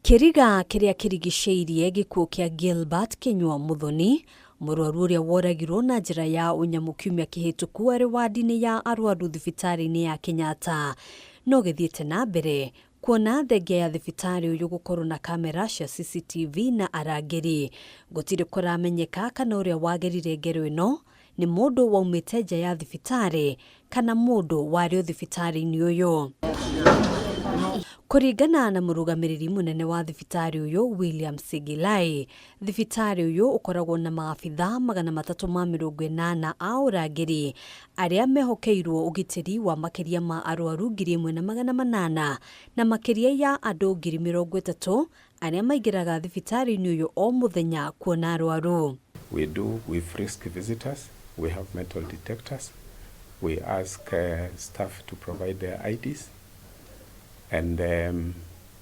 Kiriga kiria kirigiceirie gikuo kia Gilbert Kenywa Muthoni, murwaru uria woragirwo na njira ya unyamu kiumia kihituku ari wadi-ini ya arwaru thibitari-ini ya Kenyatta, no githiete na mbere kuona thengia ya thibitari uyu gukorwo na kamera cia CCTV na arangiri. Gutiri kuramenyeka kana uria wagerire ngero ino ni mundu waumite nja ya thibitari kana mundu wario thibitari-ini uyu. Kuringana na murugamiriri munene wa thibitari uyu William Sigilai, thibitari uyu ukoragwo na maabithaa 380 a urangiri aria mehokeirwo ugitiri wa makiria ma arwaru 1,800 na makiria ya andu 30,000 aria maingiraga thibitari-ini uyu o muthenya kuona arwaru. We frisk visitors, we have metal detectors, we ask staff to provide their IDs. And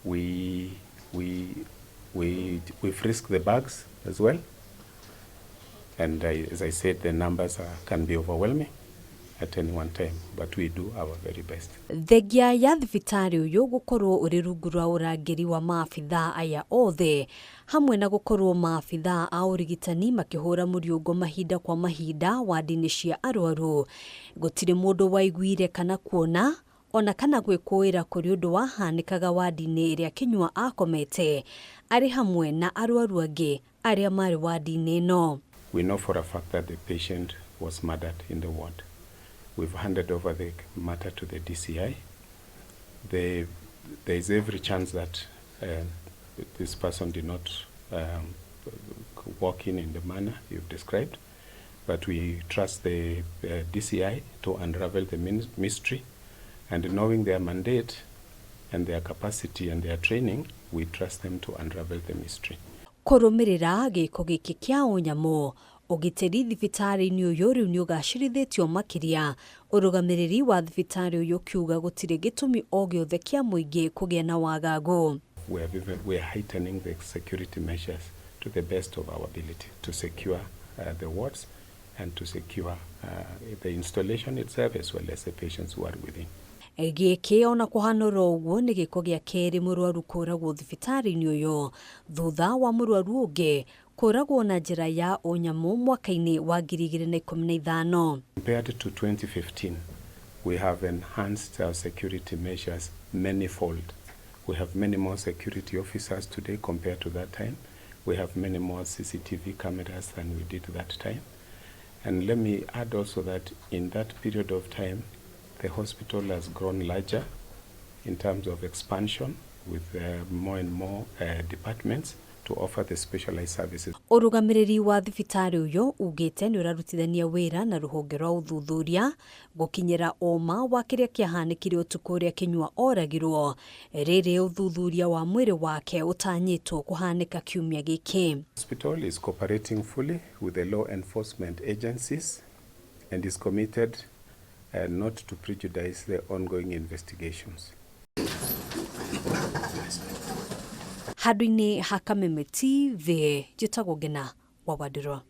we frisk the bags as well. And as I said, the numbers can be overwhelming at any one time, but we do our very best. Thengia ya thibitari uyu gukorwo uri rungu rwa urangiri wa maabithaa aya othe, hamwe na gukorwo maabithaa a urigitani makihura muriungo mahinda kwa mahinda wadi-ini cia arwaru, gutiri mundu waiguire kana kuona ona kana gwikuira kuri undu wahanikaga wadi-ini iria Kenywa akomete ari hamwe na arwaru angi aria mari wadi-ini ino. We know for a fact that the patient was murdered in the ward. We've handed over the matter to the DCI. There is every chance that this person did not walk in the manner you've described, but we trust the DCI to unravel the mystery. And knowing their mandate and their capacity and their training, we trust them to unravel the mystery. Kurumirira giko giki kia unyamu, ugitiri thibitari-ini uyu riu ni ugacirithitio makiria, urugamiriri wa thibitari uyu kiuga gutiri gitumi o giothe kia muingi kugia na wagagu. We are heightening the security measures to the best of our ability to secure the wards and to secure the installation itself as well as the patients who are within. Giki ona kuhanura uguo ni giko gia keri murwaru kuragwo thibitari-ini uyu thutha wa murwaru ungi kuragwo na njira ya unyamu mwaka-ini wa 2015. Compared to 2015, we have enhanced our security measures manifold. We have many more security officers today compared to that time. We have many more CCTV cameras than we did that time. And let me add also that in that period of time, the hospital has grown larger in terms of expansion with more and more departments to offer the specialized services. Urugamiriri wa thibitari uyu ugite ni urarutithania wira na ruhonge rwa uthuthuria gukinyira oma wa kiria kiahanikire utuku ria Kenywa oragirwo. Riri uthuthuria wa mwiri wake utanyitwo kuhanika kiumia giki. The hospital is cooperating fully with the law enforcement agencies and is committed not to prejudice the ongoing investigations. Handu-ini ha Kameme TV, njitagwo Ngina wa Wadiro.